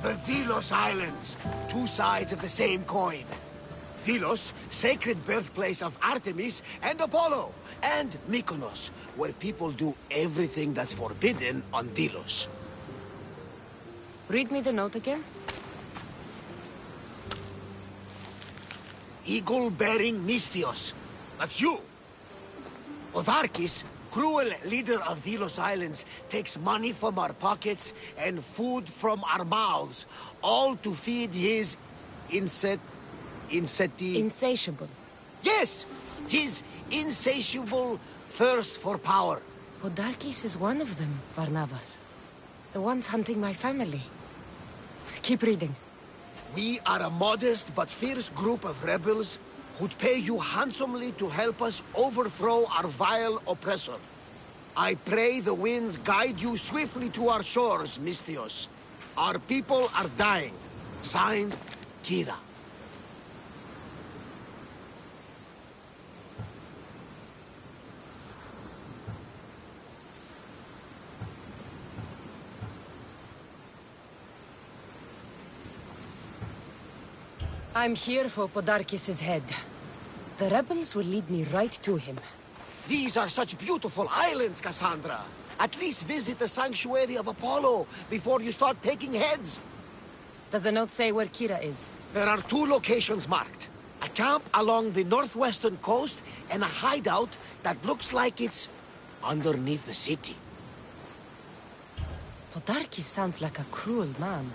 The Delos Islands, two sides of the same coin. Delos, sacred birthplace of Artemis and Apollo, and Mykonos, where people do everything that's forbidden on Delos. Read me the note again. Eagle-bearing Mystios. That's you. Otharkis, cruel leader of Delos Islands, takes money from our pockets and food from our mouths, all to feed his Insatiable. Yes! His insatiable thirst for power. Podarkis is one of them, Varnavas. The ones hunting my family. Keep reading. We are a modest but fierce group of rebels who'd pay you handsomely to help us overthrow our vile oppressor. I pray the winds guide you swiftly to our shores, Mystios. Our people are dying. Signed, Kira. I'm here for Podarkis' head. The rebels will lead me right to him. These are such beautiful islands, Cassandra. At least visit the sanctuary of Apollo before you start taking heads. Does the note say where Kira is? There are two locations marked. A camp along the northwestern coast and a hideout that looks like it's underneath the city. Podarkis sounds like a cruel man.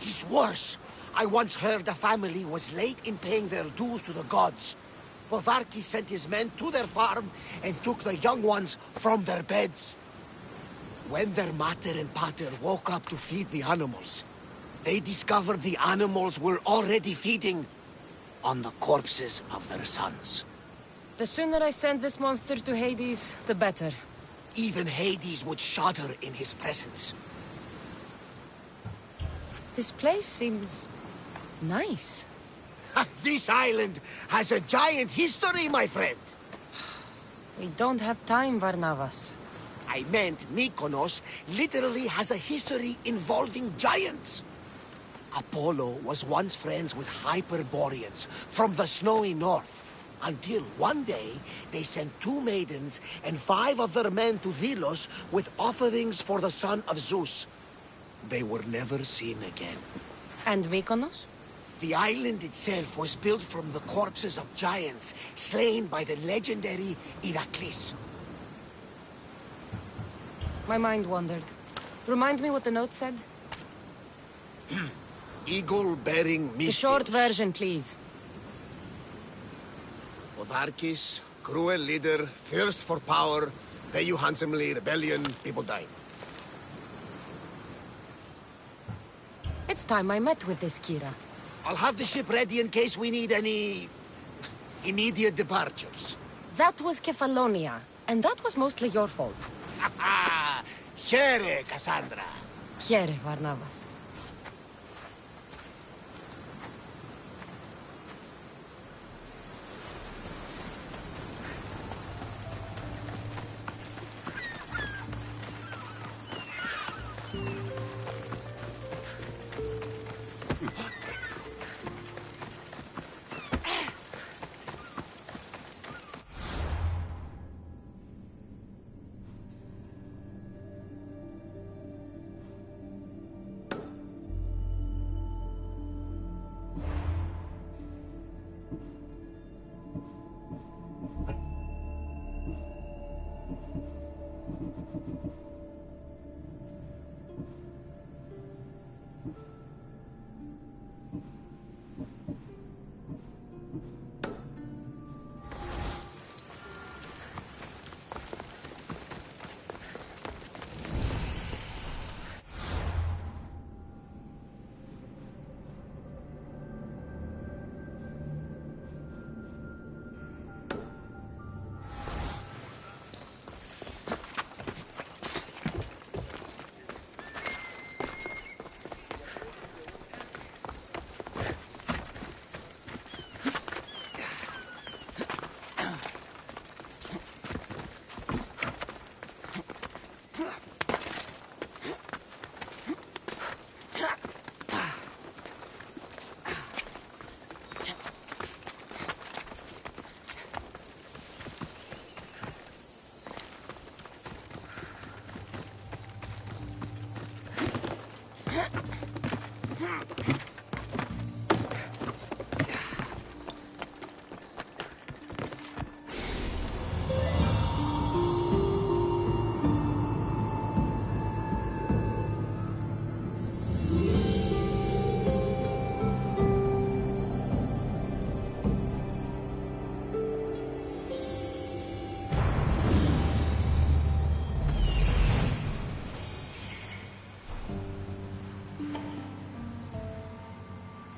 He's worse. I once heard the family was late in paying their dues to the gods. Podarkis sent his men to their farm and took the young ones from their beds. When their mater and pater woke up to feed the animals, they discovered the animals were already feeding on the corpses of their sons. The sooner I send this monster to Hades, the better. Even Hades would shudder in his presence. This place seems nice. This island has a giant history, my friend. We don't have time, Varnavas. I meant Mykonos literally has a history involving giants. Apollo was once friends with Hyperboreans from the snowy north, until one day they sent 2 maidens and 5 of their men to Delos with offerings for the son of Zeus. They were never seen again. And Mykonos? The island itself was built from the corpses of giants slain by the legendary Iraklis. My mind wandered. Remind me what the note said? Eagle-bearing Mystios. The short version, please. Podarkis, cruel leader, thirst for power, pay you handsomely, rebellion, people dying. It's time I met with this Kira. I'll have the ship ready in case we need any immediate departures. That was Kefalonia, and that was mostly your fault. Ha ha! Here, Cassandra. Here, Varnavas.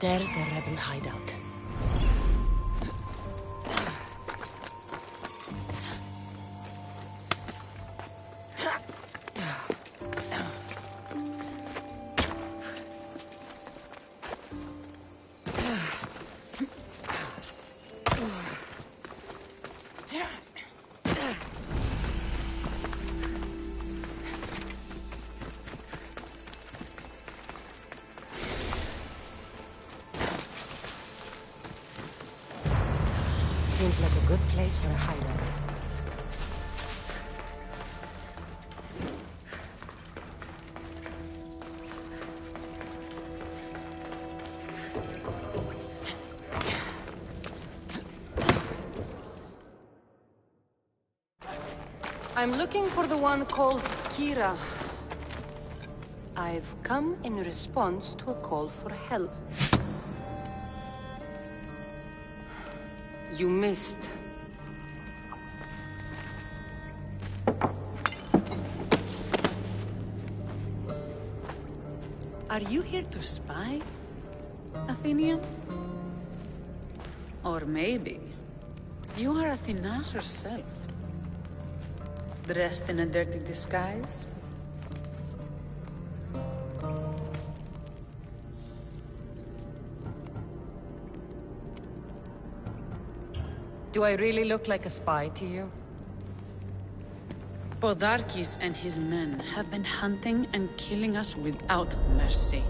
There's the rebel hideout. Seems like a good place for a hideout. I'm looking for the one called Kira. I've come in response to a call for help. You missed. Are you here to spy, Athenian? Or maybe you are Athena herself, dressed in a dirty disguise? Do I really look like a spy to you? Podarkis and his men have been hunting and killing us without mercy.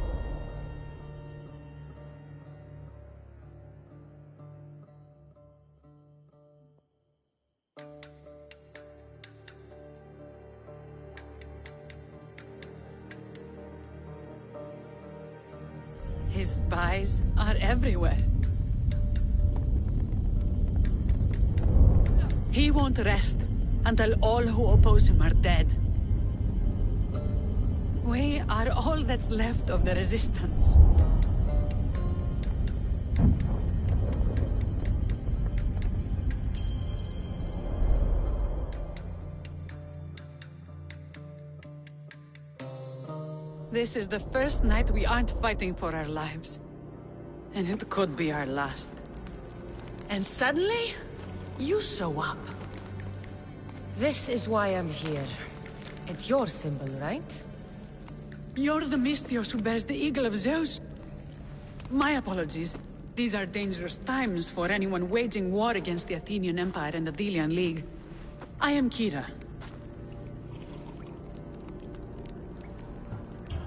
His spies are everywhere. He won't rest until all who oppose him are dead. We are all that's left of the resistance. This is the first night we aren't fighting for our lives. And it could be our last. And suddenly, you show up. This is why I'm here. It's your symbol, right? You're the Mystios who bears the eagle of Zeus. My apologies. These are dangerous times for anyone waging war against the Athenian Empire and the Delian League. I am Kira.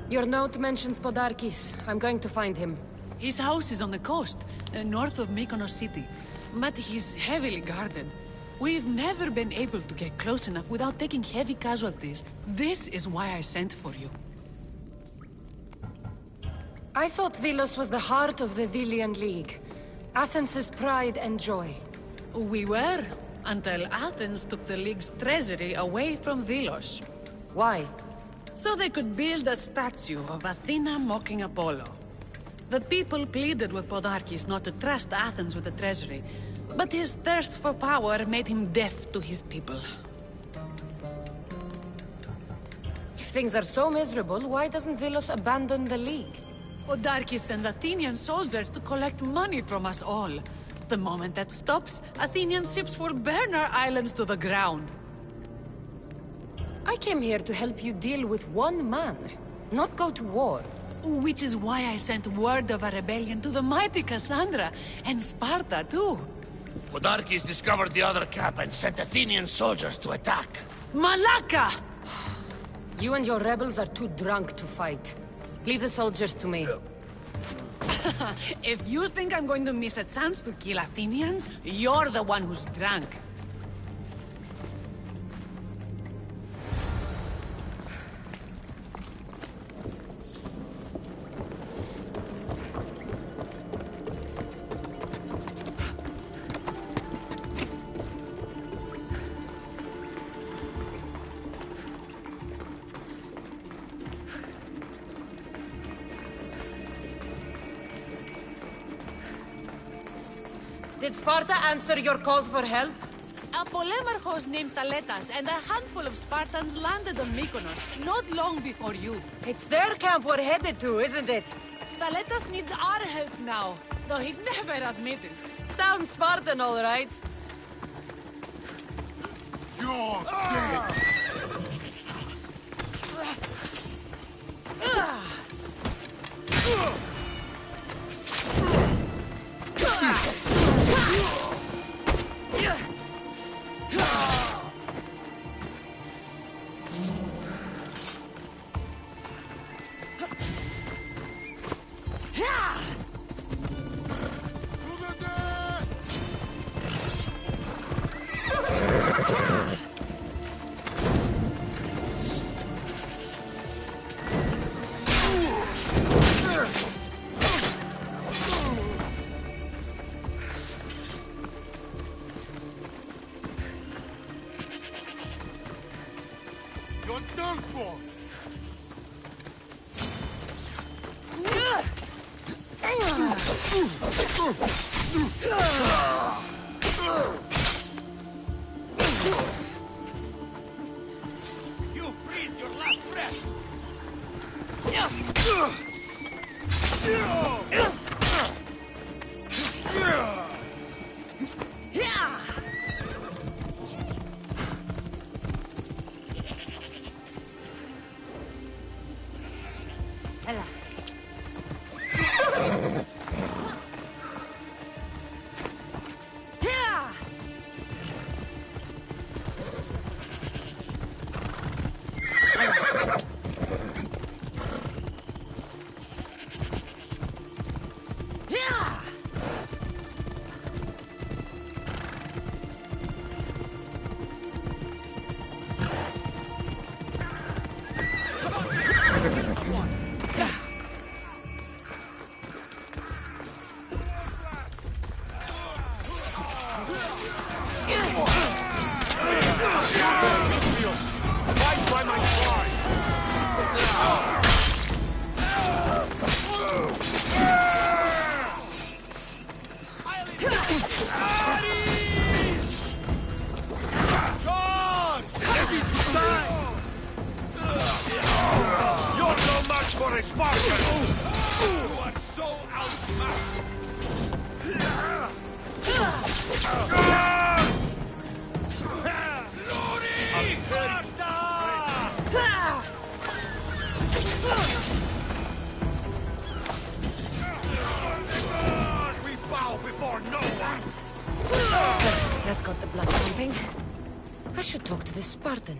Your note mentions Podarkis. I'm going to find him. His house is on the coast, north of Mykonos city. But he's heavily guarded. We've never been able to get close enough without taking heavy casualties. This is why I sent for you. I thought Delos was the heart of the Delian League. Athens' pride and joy. We were, until Athens took the League's treasury away from Delos. Why? So they could build a statue of Athena mocking Apollo. The people pleaded with Podarkis not to trust Athens with the treasury, but his thirst for power made him deaf to his people. If things are so miserable, why doesn't Delos abandon the League? Podarkis sends Athenian soldiers to collect money from us all. The moment that stops, Athenian ships will burn our islands to the ground. I came here to help you deal with one man, not go to war. Which is why I sent word of a rebellion to the mighty Cassandra, and Sparta too. Podarkis discovered the other camp and sent Athenian soldiers to attack. Malaka! You and your rebels are too drunk to fight. Leave the soldiers to me. If you think I'm going to miss a chance to kill Athenians, you're the one who's drunk. Did Sparta answer your call for help? A polemarchos named Thaletas and a handful of Spartans landed on Mykonos not long before you. It's their camp we're headed to, isn't it? Thaletas needs our help now, though he'd never admit it. Sounds Spartan, all right. You're dead! You're done for! You breathe your last breath! Ella. Fight by my side! John! Ready to die! You're no match for a Spartan! You are so outmatched! We bow before no one! That got the blood pumping. I should talk to this Spartan.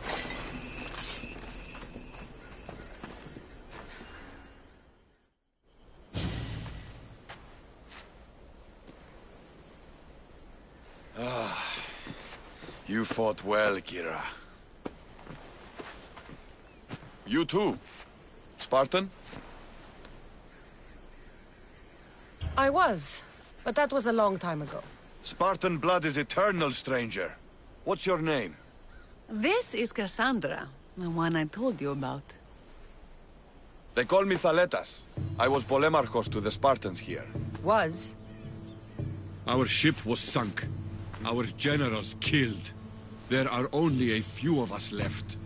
You fought well, Kira. You too, Spartan? I was, but that was a long time ago. Spartan blood is eternal, stranger. What's your name? This is Cassandra, the one I told you about. They call me Thaletas. I was Polemarchos to the Spartans here. Was? Our ship was sunk. Our generals killed. There are only a few of us left.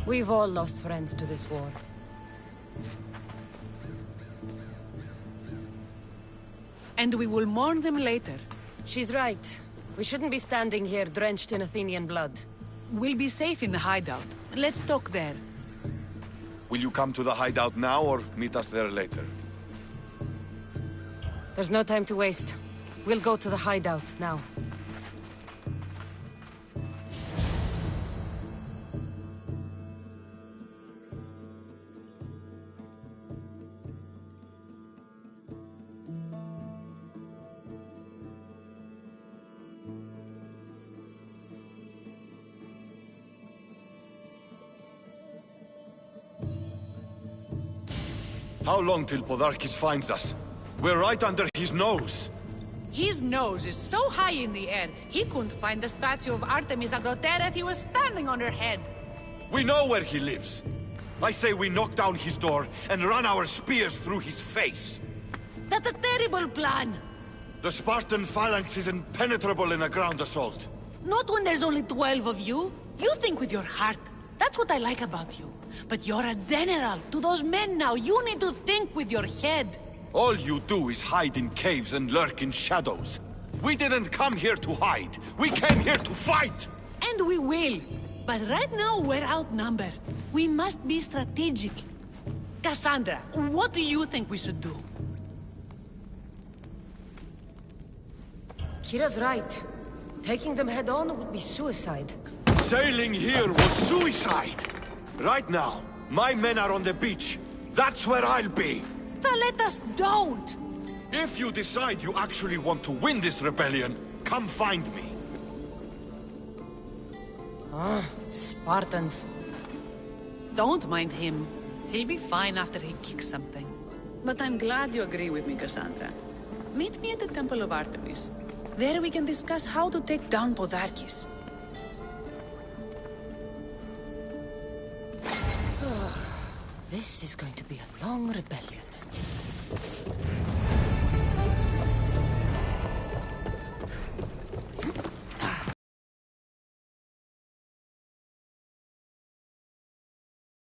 We've all lost friends to this war. And we will mourn them later. She's right. We shouldn't be standing here drenched in Athenian blood. We'll be safe in the hideout. Let's talk there. Will you come to the hideout now or meet us there later? There's no time to waste. We'll go to the hideout now. How long till Podarkis finds us? We're right under his nose. His nose is so high in the air, he couldn't find the statue of Artemis Agrotera if he was standing on her head. We know where he lives. I say we knock down his door and run our spears through his face. That's a terrible plan! The Spartan phalanx is impenetrable in a ground assault. Not when there's only 12 of you. You think with your heart. That's what I like about you. But you're a general. To those men now, you need to think with your head. All you do is hide in caves and lurk in shadows. We didn't come here to hide. We came here to fight! And we will. But right now, we're outnumbered. We must be strategic. Cassandra, what do you think we should do? Kira's right. Taking them head on would be suicide. Sailing here was suicide! Right now, my men are on the beach. That's where I'll be. Then let us don't! If you decide you actually want to win this rebellion, come find me. Spartans. Don't mind him. He'll be fine after he kicks something. But I'm glad you agree with me, Cassandra. Meet me at the Temple of Artemis. There we can discuss how to take down Podarkis. This is going to be a long rebellion.